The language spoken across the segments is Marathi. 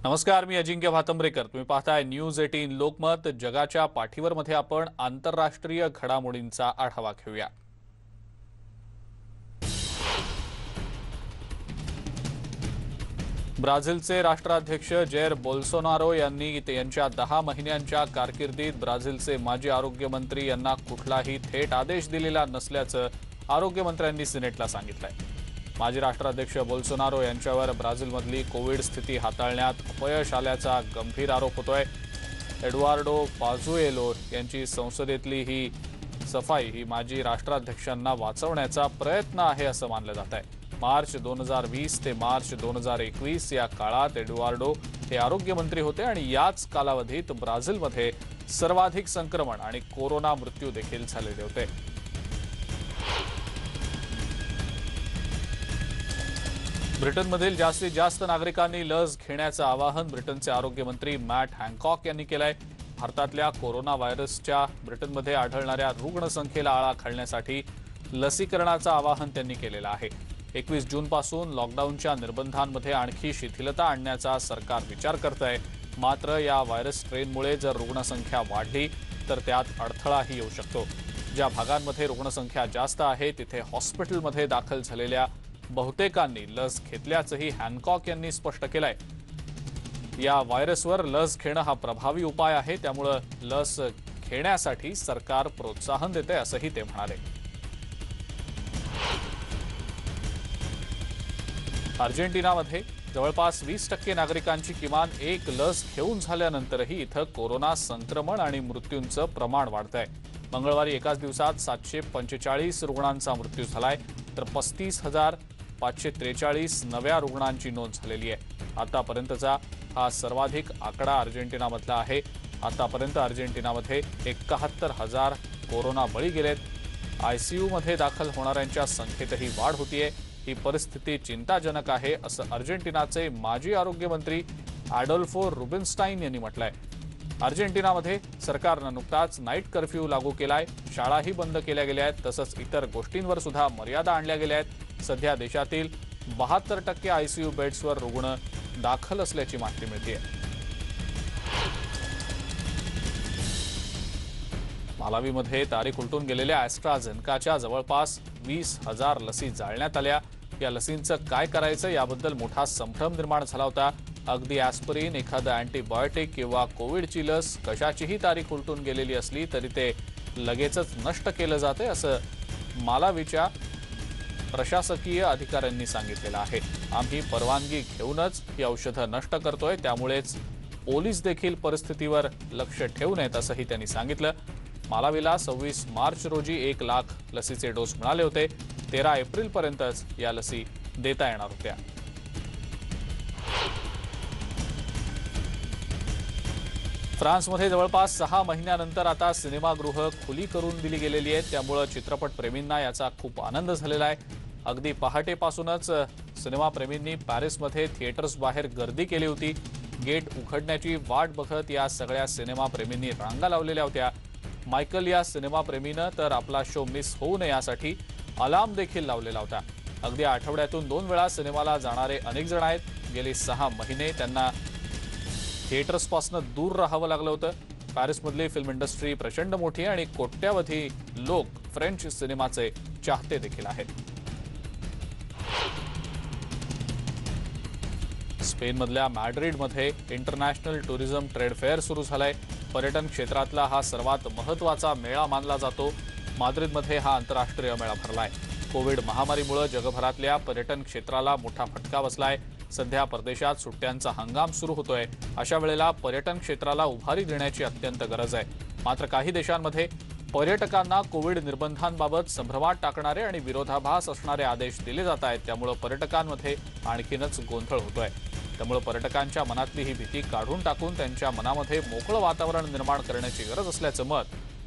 नमस्कार, मी अजिंक्य भातंब्रेकर। तुम्ही पाहताय न्यूज 18 लोकमत। जगाच्या पाठीवर मध्ये आपण आंतरराष्ट्रीय घडामोडींचा आढावा घेऊया। ब्राझीलचे राष्ट्राध्यक्ष जैर बोल्सोनारो यांनी त्यांच्या 10 महिन्यांच्या कारकिर्दीत ब्राझीलचे माजी आरोग्य मंत्री यांना कुठलाही थेट आदेश दिलेला नसल्याचं आरोग्य मंत्र्यांनी सिनेटला सांगितलंय। माजी राष्ट्राध्यक्ष बोल्सोनारो यांच्यावर ब्राझीलमधली कोविड स्थिती हाताळण्यात अपयश आल्याचा गंभीर आरोप होतोय। एडुआर्डो पाझुएलो यांची संसदेतली ही सफाई ही माजी राष्ट्राध्यक्षांना वाचवण्याचा प्रयत्न आहे असं मानलं जात आहे। मार्च 2020 ते मार्च 2021 या काळात एडुआर्डो हे आरोग्य मंत्री होते आणि याच कालावधीत ब्राझीलमध्ये सर्वाधिक संक्रमण आणि कोरोना मृत्यू देखील झालेले होते। ब्रिटनमधील जास्तीत जास्त नागरिकांनी लस घेण्याचं आवाहन ब्रिटनचे आरोग्य मंत्री मॅट हँकॉक यांनी केलंय। भारतातल्या कोरोना व्हायरसच्या ब्रिटनमध्ये आढळणाऱ्या रुग्णसंख्येला आळा घालण्यासाठी लसीकरणाचं आवाहन त्यांनी केलेलं आहे। 21 जूनपासून लॉकडाऊनच्या निर्बंधांमध्ये आणखी शिथिलता आणण्याचा सरकार विचार करतंय। मात्र या व्हायरस स्ट्रेनमुळे जर रुग्णसंख्या वाढली तर त्यात अडथळाही येऊ शकतो। ज्या भागांमध्ये रुग्णसंख्या जास्त आहे तिथे हॉस्पिटलमध्ये दाखल झालेल्या बहुतेकांनी लस घेतल्याचंही हँकॉक यांनी स्पष्ट केलंय। या व्हायरसवर लस घेणं हा प्रभावी उपाय आहे, त्यामुळे लस घेण्यासाठी सरकार प्रोत्साहन देते असंही ते म्हणाले। अर्जेंटिनामध्ये जवळपास 20% नागरिकांची किमान एक लस घेऊन झाल्यानंतरही इथं कोरोना संक्रमण आणि मृत्यूंचं प्रमाण वाढतंय। मंगळवारी एकाच दिवसात 745 रुग्णांचा मृत्यू झालाय, तर 35,543 नव्या रुग्णांची नोंद झालेली आहे। आतापर्यंतचा हा सर्वाधिक आकडा अर्जेंटिनामधला आहे। आतापर्यंत अर्जेंटिनामध्ये 71,000 कोरोना बळी गेलेत। आयसीयूमध्ये दाखल होणाऱ्यांच्या संख्येतही वाढ होतीये। ही परिस्थिती चिंताजनक आहे असं अर्जेंटिनाचे माजी आरोग्य मंत्री ॲडोल्फो रुबिन्स्टाईन यांनी म्हटलंय। अर्जेंटिनामध्ये सरकारनं नुकताच नाईट कर्फ्यू लागू केलाय, शाळाही बंद केल्या गेल्या आहेत, तसंच इतर गोष्टींवर सुद्धा मर्यादा आणल्या गेल्या आहेत। सध्या देशातील 72% आयसीयू बेड्सवर रुग्ण दाखल असल्याची माहिती मिळतेय। मालावीमध्ये तारीख उलटून गेलेल्या ॲस्ट्राझेनेकाच्या जवळपास 20,000 लसी जाळण्यात आल्या। या लसींचं काय करायचं याबद्दल मोठा संभ्रम निर्माण झाला होता। अगदी ॲस्पिरिन, एखादं अँटीबायोटिक किंवा कोविडची लस कशाचीही तारीख उलटून गेलेली असली तरी ते लगेचच नष्ट केलं जाते असं मालावीच्या प्रशासकीय अधिकाऱ्यांनी सांगितलेलं आहे। आम्ही परवानगी घेऊनच ही औषधं नष्ट करतोय, त्यामुळेच पोलीस देखील परिस्थितीवर लक्ष ठेवून आहेत असंही त्यांनी सांगितलं। मालावीला 26 मार्च रोजी 1 लाख लसीचे डोस मिळाले होते। 13 एप्रिलपर्यंतच या लसी देता येणार होत्या। फ्रान्समध्ये जवळपास 6 महिन्यानंतर आता सिनेमागृह खुली करून दिली गेलेली आहेत, त्यामुळे चित्रपटप्रेमींना याचा खूप आनंद झालेला आहे। अगदी पहाटेपासूनच सिनेमाप्रेमींनी पॅरिसमध्ये थिएटर्स बाहेर गर्दी केली होती। गेट उघडण्याची वाट बघत या सगळ्या सिनेमाप्रेमींनी रांगा लावलेल्या होत्या। मायकल या सिनेमाप्रेमीनं तर आपला शो मिस होऊ नये यासाठी अलार्म देखील लावलेला होता। अगदी आठवड्यातून 2 वेळा सिनेमाला जाणारे अनेक जण आहेत। गेली 6 महिने त्यांना थिएटर्सपासून दूर राहावं लागलं होतं। पॅरिसमधली फिल्म इंडस्ट्री प्रचंड मोठी आहे आणि कोट्यावधी लोक फ्रेंच सिनेमाचे चाहते देखील आहेत। स्पेनमधल्या मॅड्रिडमध्ये इंटरनॅशनल टुरिझम ट्रेड फेअर सुरू झालाय। पर्यटन क्षेत्रातला हा सर्वात महत्त्वाचा मेळा मानला जातो। माद्रिदमध्ये हा आंतरराष्ट्रीय मेळा भरलाय। कोविड महामारीमुळे जगभरातल्या पर्यटन क्षेत्राला मोठा फटका बसलाय। सध्या परदेशात सुट्ट्यांचा हंगाम सुरू होतोय। अशा वेळेला पर्यटन क्षेत्राला उभारी देण्याची अत्यंत गरज आहे। मात्र काही देशांमध्ये पर्यटकांना कोविड निर्बंधांबाबत संभ्रमात टाकणारे आणि विरोधाभास असणारे आदेश दिले जात आहेत, त्यामुळे पर्यटकांमध्ये आणखीनच गोंधळ होतोय। त्यामुळे पर्यटकांच्या मनातली ही भीती काढून टाकून त्यांच्या मनामध्ये मोकळं वातावरण निर्माण करण्याची गरज असल्याचं मत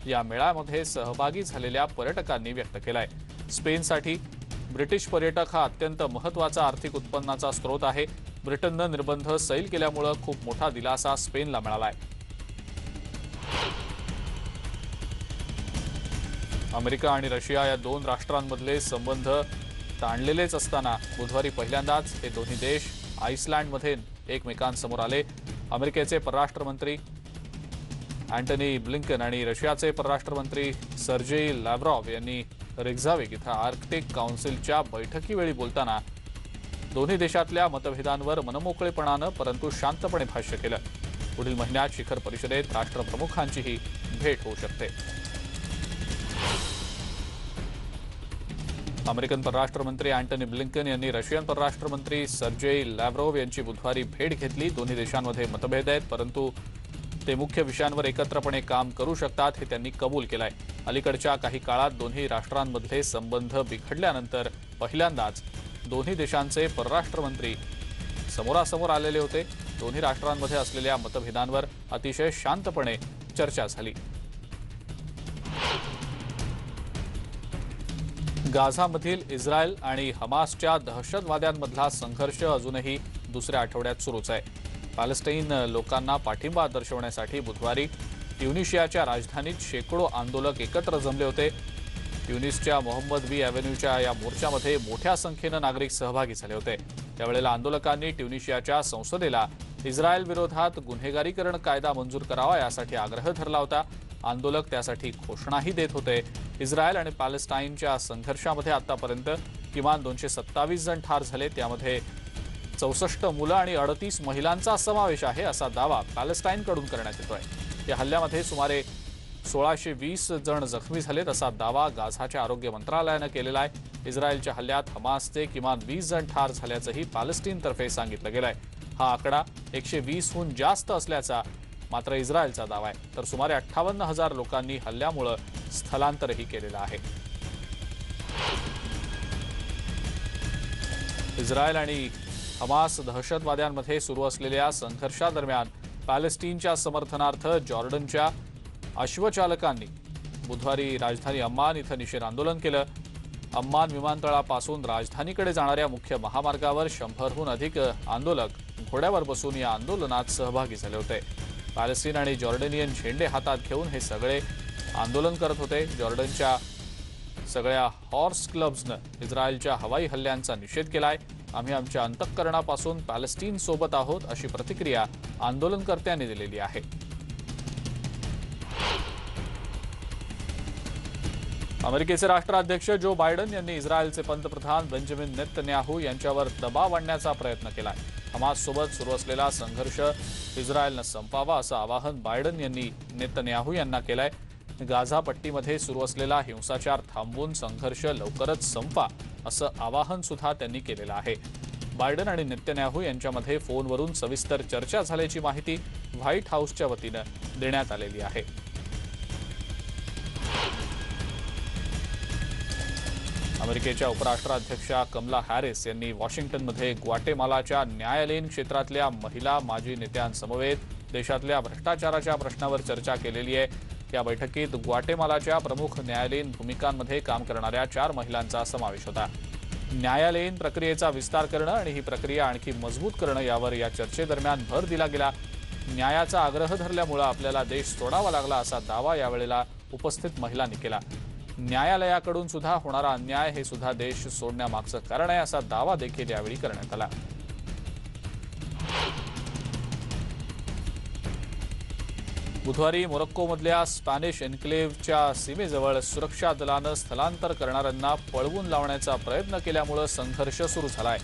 या मेळ्यामध्ये सहभागी झालेल्या पर्यटकांनी व्यक्त केलंय। स्पेनसाठी ब्रिटिश पर्यटक हा अत्यंत महत्त्वाचा आर्थिक उत्पन्नाचा स्रोत आहे। ब्रिटननं निर्बंध सैल केल्यामुळे खूप मोठा दिलासा स्पेनला मिळालाय। अमेरिका आणि रशिया या 2 राष्ट्रांमधले संबंध ताणलेलेच असताना बुधवारी पहिल्यांदाच हे दोन्ही देश आईसलँडमध्ये एकमेकांसमोर आले। अमेरिकेचे परराष्ट्र मंत्री अँटनी ब्लिंकन आणि रशियाचे परराष्ट्र मंत्री सर्जेई लॅव्हरॉव्ह यांनी रेक्झाविक इथं आर्क्टिक काउन्सिलच्या बैठकीवेळी बोलताना दोन्ही देशातल्या मतभेदांवर मनमोकळेपणानं परंतु शांतपणे भाष्य केलं। पुढील महिन्यात शिखर परिषदेत राष्ट्रप्रमुखांचीही भेट होऊ शकते। अमेरिकन परराष्ट्र मंत्री अँटनी ब्लिंकन यांनी रशियन परराष्ट्र मंत्री सर्जेई लॅव्हरोव्ह यांची बुधवारी भेट घेतली। दोन्ही देशांमध्ये मतभेद आहेत, परंतु ते मुख्य विषयांवर एकत्रपणे काम करू शकतात हे त्यांनी कबूल केलंय। अलीकडच्या काही काळात दोन्ही राष्ट्रांमधले संबंध बिघडल्यानंतर पहिल्यांदाच दोन्ही देशांचे परराष्ट्र मंत्री समोरासमोर आलेले होते। दोन्ही राष्ट्रांमध्ये असलेल्या मतभेदांवर अतिशय शांतपणे चर्चा झाली। गाझामधील इस्रायल आणि हमासच्या दहशतवाद्यांमधला संघर्ष अजूनही दुसऱ्या आठवड्यात सुरूच आहे। पॅलेस्टाईन लोकांना पाठिंबा दर्शवण्यासाठी बुधवारी ट्युनिशियाच्या राजधानीत शेकडो आंदोलक एकत्र जमले होते। ट्युनिसच्या मोहम्मद बी ॲव्हेन्यूच्या या मोर्चामध्ये मोठ्या संख्येनं नागरिक सहभागी झाले होते। त्यावेळेला आंदोलकांनी ट्युनिशियाच्या संसदेला इस्रायल विरोधात गुन्हेगारीकरण कायदा मंजूर करावा यासाठी आग्रह धरला होता। आंदोलक त्यासाठी घोषणाही देत होते। इस्रायल आणि पॅलेस्टाईनच्या संघर्षामध्ये आतापर्यंत किमान 227 जण ठार झाले, त्यामध्ये 64 मुलं आणि 38 महिलांचा समावेश आहे असा दावा पॅलेस्टाईनकडून करण्यात येतोय। या हल्ल्यामध्ये सुमारे 1620 जण जखमी झालेत असा दावा गाझाच्या आरोग्य मंत्रालयानं केलेला आहे। इस्रायलच्या हल्ल्यात हमासचे किमान 20 जण ठार झाल्याचंही पॅलेस्टाईनतर्फे सांगितलं गेलंय। हा आकडा 120हून जास्त असल्याचा मात्र इस्रायलचा दावा आहे, तर सुमारे 58,000 लोकांनी हल्ल्यामुळे स्थलांतरही केलेलं आहे। इस्रायल आणि हमास दहशतवाद्यांमध्ये सुरू असलेल्या संघर्षादरम्यान पॅलेस्टाईनच्या समर्थनार्थ जॉर्डनच्या अश्वचालकांनी बुधवारी राजधानी अम्मान इथं निषेध आंदोलन केलं। अम्मान विमानतळापासून राजधानीकडे जाणाऱ्या मुख्य महामार्गावर 100हून अधिक आंदोलक घोड्यावर बसून या आंदोलनात सहभागी झाले होते। पॅलेस्टाईन आणि जॉर्डनियन झेंडे हातात घेऊन हे सगळे आंदोलन करत होते। जॉर्डनच्या सगळ्या हॉर्स क्लब्सनं इस्रायलच्या हवाई हल्ल्यांचा निषेध केलाय। आम्ही आमच्या अंतःकरणापासून पॅलेस्टाईन सोबत आहोत अशी प्रतिक्रिया आंदोलनकर्त्यांनी दिलेली आहे। अमेरिकेचे राष्ट्राध्यक्ष जो बायडन यांनी इस्रायलचे पंतप्रधान बेंजामिन नेतन्याहू यांच्यावर दबाव आणण्याचा प्रयत्न केलाय। हमाससोबत सुरू असलेला संघर्ष इस्रायलनं संपवावा असं आवाहन बायडन यांनी नेतन्याहू यांना केलंय। गाझा पट्टीमध्ये सुरू असलेला हिंसाचार थांबवून संघर्ष लवकरच संपवा असं आवाहन सुद्धा त्यांनी केलेलं आहे। बायडन आणि नेतन्याहू यांच्यामध्ये फोनवरून सविस्तर चर्चा झाल्याची माहिती व्हाईट हाऊसच्या वतीनं देण्यात आलेली आहे। अमेरिकेच्या उपराष्ट्राध्यक्षा कमला हॅरिस यांनी वॉशिंग्टनमध्ये ग्वाटेमालाच्या न्यायालयीन क्षेत्रातल्या महिला माजी नेत्यांसमवेत देशातल्या भ्रष्टाचाराच्या प्रश्नावर चर्चा केलेली आहे। या बैठकीत ग्वाटेमालाच्या प्रमुख न्यायालयीन भूमिकांमध्ये काम करणाऱ्या 4 महिलांचा समावेश होता। न्यायालयीन प्रक्रियेचा विस्तार करणं आणि ही प्रक्रिया आणखी मजबूत करणं यावर या चर्चेदरम्यान भर दिला गेला। न्यायाचा आग्रह धरल्यामुळे आपल्याला देश सोडावा लागला असा दावा यावेळेला उपस्थित महिलांनी केला। न्यायालयाकडून सुद्धा होणारा अन्याय हे सुद्धा देश सोडण्यामागचं कारण आहे असा दावा देखील यावेळी करण्यात आला। बुधवारी मोरक्कोमधल्या स्पॅनिश एन्क्लेव्हच्या सीमेजवळ सुरक्षा दलानं स्थलांतर करणाऱ्यांना पळवून लावण्याचा प्रयत्न केल्यामुळे संघर्ष सुरू झालाय।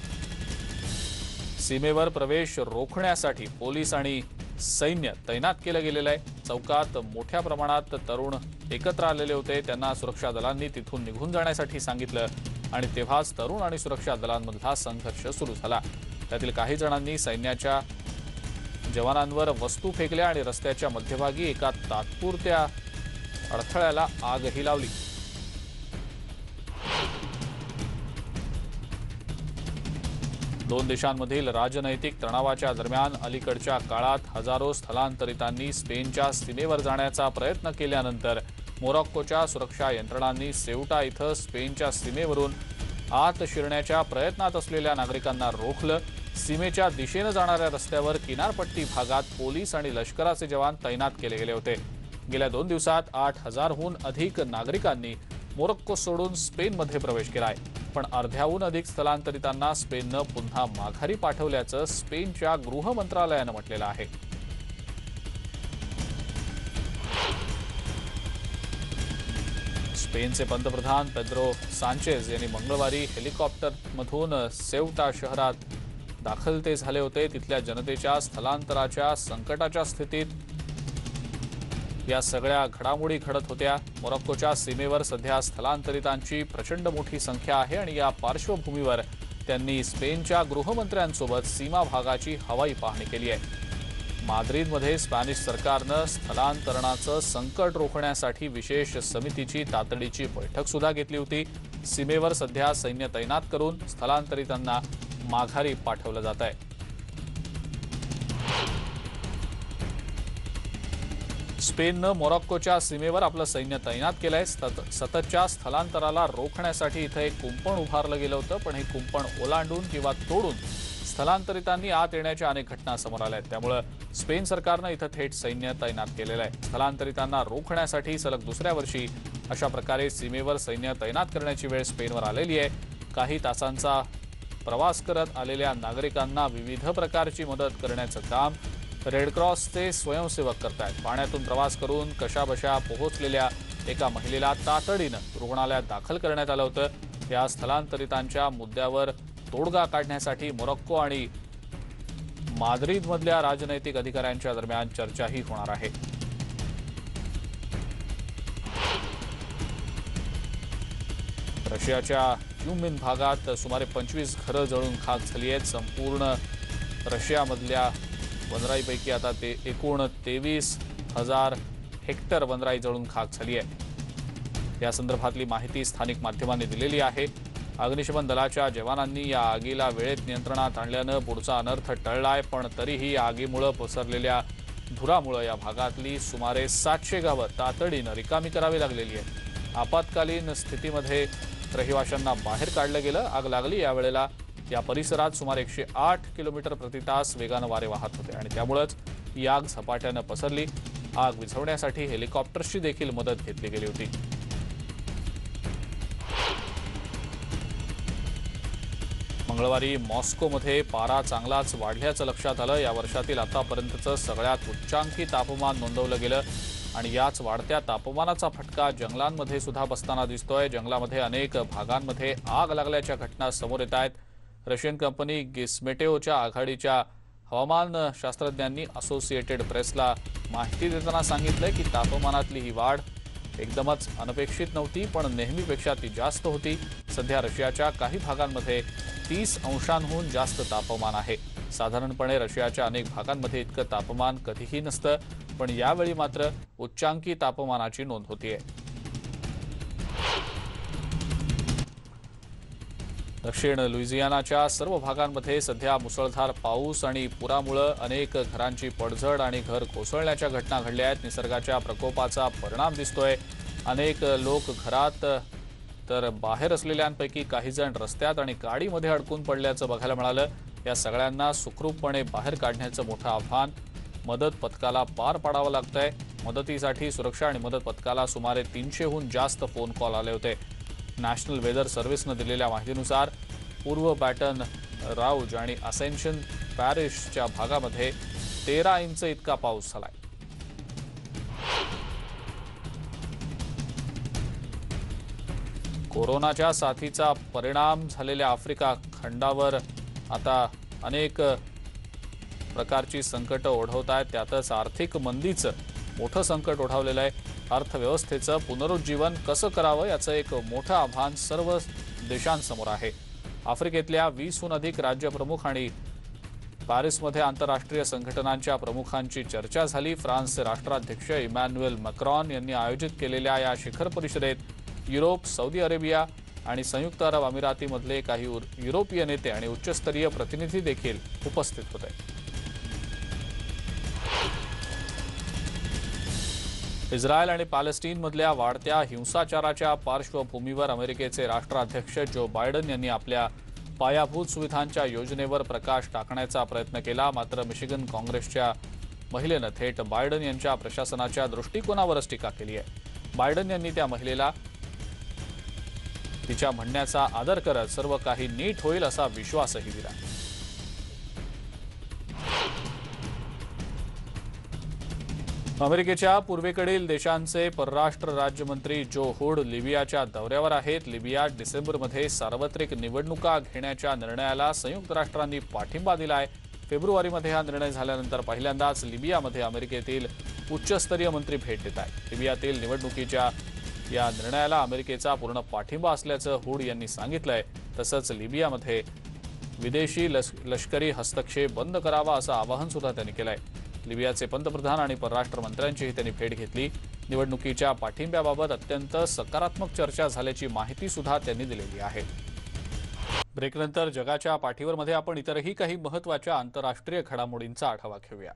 सीमेवर प्रवेश रोखण्यासाठी पोलीस आणि सैन्य तैनात केलं गेलेलं आहे। चौकात मोठ्या प्रमाणात तरुण एकत्र आलेले होते। त्यांना सुरक्षा दलांनी तिथून निघून जाण्यासाठी सांगितलं आणि तेव्हाच तरुण आणि सुरक्षा दलांमधला संघर्ष सुरू झाला। त्यातील काही जणांनी सैन्याच्या जवानांवर वस्तू फेकल्या आणि रस्त्याच्या मध्यभागी एका तात्पुरत्या अडथळ्याला आगही लावली। दोन देशांमधील राजनैतिक तणावाच्या दरम्यान अलीकडच्या काळात हजारो स्थलांतरितांनी स्पेनच्या सीमेवर जाण्याचा प्रयत्न केल्यानंतर मोरक्कोच्या सुरक्षा यंत्रणांनी सेउटा इथं स्पेनच्या सीमेवरून आत शिरण्याच्या प्रयत्नात असलेल्या नागरिकांना रोखलं। सीमेच्या दिशेने जाणाऱ्या रस्त्यावर किनारपट्टी भागात पोलीस आणि लष्कराचे जवान तैनात केले गेले होते। गेल्या 2 दिवसात 8,000हून अधिक नागरिकांनी मोरोक्को सोडून स्पेनमध्ये प्रवेश केलाय। पण अर्ध्याहून अधिक स्थलांतरितांना स्पेननं पुन्हा माघारी पाठवल्याचं स्पेनच्या गृह मंत्रालयानं म्हटलेलं आहे। स्पेनचे पंतप्रधान पेद्रो सांचेज यांनी मंगळवारी हेलिकॉप्टरमधून सेव्टा शहरात दाखल ते झाले होते। तिथल्या जनतेच्या स्थलांतराच्या संकटाच्या स्थितीत या सगळ्या घडामोडी घडत होत्या। मोरोक्कोच्या सीमेवर सध्या स्थलांतरितांची प्रचंड मोठी संख्या आहे आणि या पार्श्वभूमीवर त्यांनी स्पेनच्या गृहमंत्र्यांसोबत सीमा भागाची हवाई पाहणी केली आहे। माद्रिदमध्ये स्पॅनिश सरकारनं स्थलांतरणाचं संकट रोखण्यासाठी विशेष समितीची तातडीची बैठक सुद्धा घेतली होती। सीमेवर सध्या सैन्य तैनात करून स्थलांतरितांना माघारी पाठवलं जात आहे। स्पेननं मोरोक्कोच्या सीमेवर आपलं सैन्य तैनात केलंय। सततच्या स्थलांतराला रोखण्यासाठी इथं एक कुंपण उभारलं गेलं होतं, पण हे कुंपण ओलांडून किंवा तोडून स्थलांतरितांनी आत येण्याच्या अनेक घटना समोर आल्या आहेत। त्यामुळे स्पेन सरकारनं इथं थेट सैन्य तैनात केलेलं आहे। स्थलांतरितांना रोखण्यासाठी सलग दुसऱ्या वर्षी अशा प्रकारे सीमेवर सैन्य तैनात करण्याची वेळ स्पेनवर आलेली आहे। काही तासांचा प्रवास करत आलेल्या नागरिकांना विविध प्रकारची मदत करण्याचं काम रेडक्रॉसचे स्वयंसेवक करतायत। पाण्यातून प्रवास करून कशाबशा पोहोचलेल्या एका महिलेला तातडीनं रुग्णालयात दाखल करण्यात आलं होतं। या स्थलांतरितांच्या मुद्द्यावर तोडगा काढण्यासाठी मोरोक्को आणि माद्रिदमधल्या राजनैतिक अधिकाऱ्यांच्या दरम्यान चर्चाही होणार आहे। रशियाच्या युमिन भागात सुमारे 25 घरं जळून खाक झाली आहेत। संपूर्ण रशियामधल्या वनराईपैकी आता ते एकूण 23,000 हेक्टर वनराई जळून खाक झाली आहे। या संदर्भातली माहिती स्थानिक माध्यमांनी दिलेली आहे। अग्निशमन दलाच्या जवानांनी या आगीला वेळेत नियंत्रणात आणल्यानं पुढचा अनर्थ टळलाय, पण तरीही या आगीमुळे पसरलेल्या धुरामुळे या भागातली सुमारे 700 गावं तातडीनं रिकामी करावी लागलेली आहेत। आपत्कालीन स्थितीमध्ये रहिवाशांना बाहेर काढलं गेलं। आग लागली यावेळेला या परिसरात सुमारे 108 किलोमीटर प्रति तास वेगानं वारे वाहत होते आणि त्यामुळेच ही आग झपाट्यानं पसरली। आग विझवण्यासाठी हेलिकॉप्टर्सची देखील मदत घेतली गेली होती। मंगळवारी मॉस्कोमध्ये पारा चांगलाच वाढल्याचं लक्षात आलं। या वर्षातील आतापर्यंतचं सगळ्यात उच्चांकी तापमान नोंदवलं गेलं आणि याच वाढत्या तापमानाचा फटका जंगलांमध्ये सुद्धा बसताना दिसतोय। जंगलामध्ये अनेक भागांमध्ये आग लागल्याच्या घटना समोर येत आहेत। रशियन कंपनी गिस्मेटेओच्या आघाडीच्या हवामान शास्त्रज्ञांनी असोसिएटेड प्रेसला माहिती देताना सांगितलंय की तापमानातली ही वाढ एकदमच अनपेक्षित नव्हती, पण नेहमीपेक्षा ती जास्त होती। सध्या रशियाच्या काही भागांमध्ये 30 अंशांहून जास्त तापमान आहे। साधारणपणे रशियाच्या अनेक भागांमध्ये इतकं तापमान कधीही नसतं, पण यावेळी मात्र उच्चांकी तापमानाची नोंद होतीये। दक्षिण लुइजियानाच्या सर्व भागांमध्ये सध्या मुसळधार पाऊस आणि पुरामुळे अनेक घरांची पडझड आणि घर कोसळण्याच्या घटना घडल्या आहेत। निसर्गाच्या प्रकोपाचा परिणाम दिसतोय। अनेक लोक घरात तर बाहेर असलेल्यांपैकी काही जण रस्त्यात आणि गाडीमध्ये अडकून पडल्याचं बघायला मिळालं। या सगळ्यांना सुखरूपपणे बाहेर काढण्याचं मोठं आव्हान मदत पथकाला पार पाडावं लागतंय। मदतीसाठी सुरक्षा आणि मदत पथकाला सुमारे 300हून जास्त फोन कॉल आले होते। नॅशनल वेदर सर्व्हिसनं दिलेल्या माहितीनुसार पूर्व बॅटन राउज आणि असेन्शन पॅरिशच्या भागामध्ये 13 इंच इतका पाऊस झालाय। कोरोनाच्या साथीचा परिणाम झालेल्या आफ्रिका खंडावर आता अनेक प्रकारची संकट ओढवत आहेत। त्यातच आर्थिक मंदीचं मोठं संकट ओढवलेलं आहे। अर्थव्यवस्थेचं पुनरुज्जीवन कसं करावं याचं एक मोठं आव्हान सर्व देशांसमोर आहे। आफ्रिकेतल्या 20हून अधिक राज्यप्रमुख आणि पॅरिसमध्ये आंतरराष्ट्रीय संघटनांच्या प्रमुखांची चर्चा झाली। फ्रान्सचे राष्ट्राध्यक्ष इमॅन्युएल मॅक्रॉन यांनी आयोजित केलेल्या या शिखर परिषदेत युरोप, सौदी अरेबिया आणि संयुक्त अरब अमिरातीमधले काही युरोपीय नेते आणि उच्चस्तरीय प्रतिनिधी देखील उपस्थित होते। इस्रायल आणि पॅलेस्टाईनमधल्या वाढत्या हिंसाचाराच्या पार्श्वभूमीवर अमेरिकेचे राष्ट्राध्यक्ष जो बायडन यांनी आपल्या पायाभूत सुविधांच्या योजनेवर प्रकाश टाकण्याचा प्रयत्न केला। मात्र मिशिगन काँग्रेसच्या महिलेनं थेट बायडन यांच्या प्रशासनाच्या दृष्टिकोनावरच टीका केली आहे। बायडन यांनी त्या महिलेला तिच्या म्हणण्याचा आदर करत सर्व काही नीट होईल असा विश्वासही दिला। अमेरिकेच्या पूर्वेकडील देशांचे परराष्ट्र राज्यमंत्री जो हुड लिबियाच्या दौऱ्यावर आहेत। लिबियात डिसेंबरमध्ये सार्वत्रिक निवडणुका घेण्याच्या निर्णयाला संयुक्त राष्ट्रांनी पाठिंबा दिलाय। फेब्रुवारीमध्ये हा निर्णय झाल्यानंतर पहिल्यांदाच लिबियामध्ये अमेरिकेतील उच्चस्तरीय मंत्री भेट देत आहेत। लिबियातील निवडणुकीच्या या निर्णयाला अमेरिकेचा पूर्ण पाठिंबा असल्याचं हुड यांनी सांगितलंय। तसंच लिबियामध्ये विदेशी लष्करी हस्तक्षेप बंद करावा असं आवाहन सुद्धा त्यांनी केलंय। लिबियाचे पंतप्रधान आणि परराष्ट्र मंत्र्यांचीही त्यांनी भेट घेतली। निवडणुकीच्या पाठिंब्याबाबत अत्यंत सकारात्मक चर्चा झाल्याची माहिती सुद्धा त्यांनी दिलेली आहे। ब्रेकनंतर जगाच्या पाठीवर आपण इतरही काही महत्त्वाच्या आंतरराष्ट्रीय घडामोडींचा आढावा घेऊया।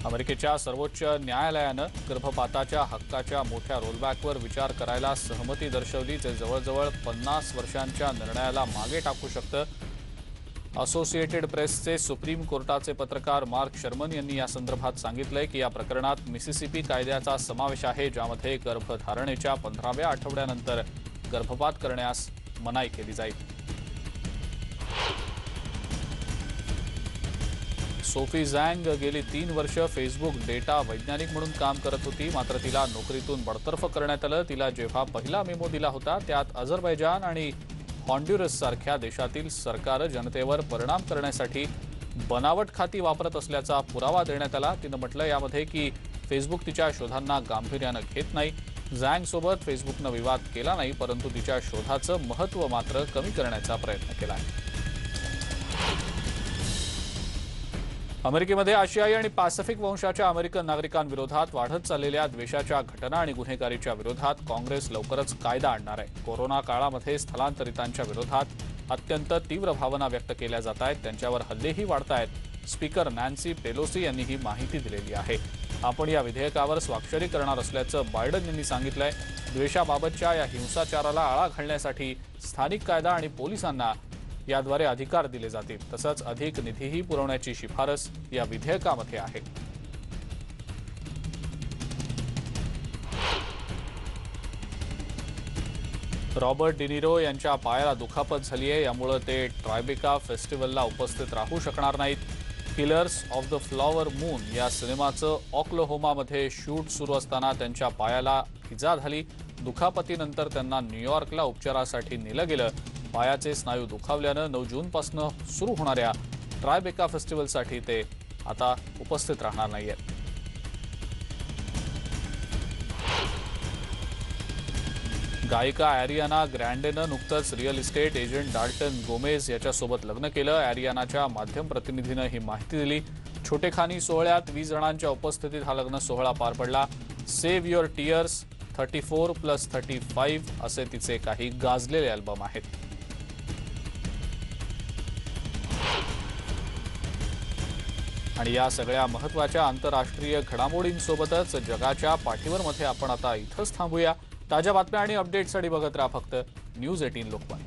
अमेरिकेच्या सर्वोच्च न्यायालयानं गर्भपाताच्या हक्काच्या मोठ्या रोलबॅकवर विचार करायला सहमती दर्शवली, जे जवळजवळ 50 वर्षांच्या निर्णयाला मागे टाकू शकतं। असोसिएटेड प्रेसचे सुप्रीम कोर्टाचे पत्रकार मार्क शर्मन यांनी या संदर्भात सांगितलंय की या प्रकरणात मिसिसिपी कायद्याचा समावेश आहे, ज्यामध्ये गर्भधारणेच्या 15व्या आठवड्यानंतर गर्भपात करण्यास मनाई केली जाईल। सोफी झँग गेली 3 वर्ष फेसबुक डेटा वैज्ञानिक म्हणून काम करत होती, मात्र तिला नोकरीतून बडतर्फ करण्यात आलं। तिला जेव्हा पहिला मेमो दिला होता त्यात अझरबैजान आणि हॉन्ड्युरस सारख्या देशातील सरकार जनतेवर परिणाम करण्यासाठी बनावट खाती वापरत असल्याचा पुरावा देण्यात आला। तिनं म्हटलं यामध्ये की फेसबुक तिच्या शोधांना गांभीर्यानं घेत नाही। झँग सोबत फेसबुकनं विवाद केला नाही, परंतु तिच्या शोधाचं महत्त्व मात्र कमी करण्याचा प्रयत्न केला आहे। अमेरिकेमध्ये आशियाई आणि पॅसिफिक वंशाच्या अमेरिकन नागरिकांविरोधात वाढत चाललेल्या द्वेषाच्या घटना आणि गुन्हेगारीच्या विरोधात काँग्रेस लवकरच कायदा आणणार आहे। कोरोना काळामध्ये स्थलांतरितांच्या विरोधात अत्यंत तीव्र भावना व्यक्त केल्या जात आहेत, त्यांच्यावर हल्लेही वाढत आहेत। स्पीकर नॅन्सी पेलोसी यांनी ही माहिती दिलेली आहे। आपण या विधेयकावर स्वाक्षरी करणार असल्याचं बायडन यांनी सांगितलंय। द्वेषाबाबतच्या या हिंसाचाराला आळा घालण्यासाठी स्थानिक कायदा आणि पोलिसांना याद्वारे अधिकार दिले जातील। तसंच अधिक निधीही पुरवण्याची शिफारस या विधेयकामध्ये आहे। रॉबर्ट डिनिरो यांच्या पायाला दुखापत झाली आहे, यामुळे ते ट्रायबेका फेस्टिवलला उपस्थित राहू शकणार नाहीत। Killers of the flower moon या सिनेमाचं ओक्लाहोमामध्ये शूट सुरू असताना त्यांच्या पायाला इजा झाली। दुखापतीनंतर त्यांना न्यूयॉर्कला उपचारासाठी नेलं गेलं। पायाचे स्नायू दुखावल्यानं 9 जूनपासून सुरू होणाऱ्या ट्रायबेका फेस्टिवलसाठी ते आता उपस्थित राहणार नाहीयेत। गायिका एरियाना ग्रँडेनं नुकतंच real estate agent Dalton Gomez याच्यासोबत लग्न केलं। एरियानाच्या माध्यम प्रतिनिधीनं ही माहिती दिली। छोटेखानी सोहळ्यात 20 जणांच्या उपस्थितीत हा लग्न सोहळा पार पडला। सेव्ह युअर टीयर्स 34+35 असे तिचे काही गाजलेले अल्बम आहेत। आणि या सगळ्या महत्त्वाच्या आंतरराष्ट्रीय घडामोडींसोबतच जगाच्या पाठीवर आपण आता इथंच थांबूया। ताज्या बातम्या आणि अपडेट्ससाठी बघत राहा फक्त न्यूज 18 लोकमत।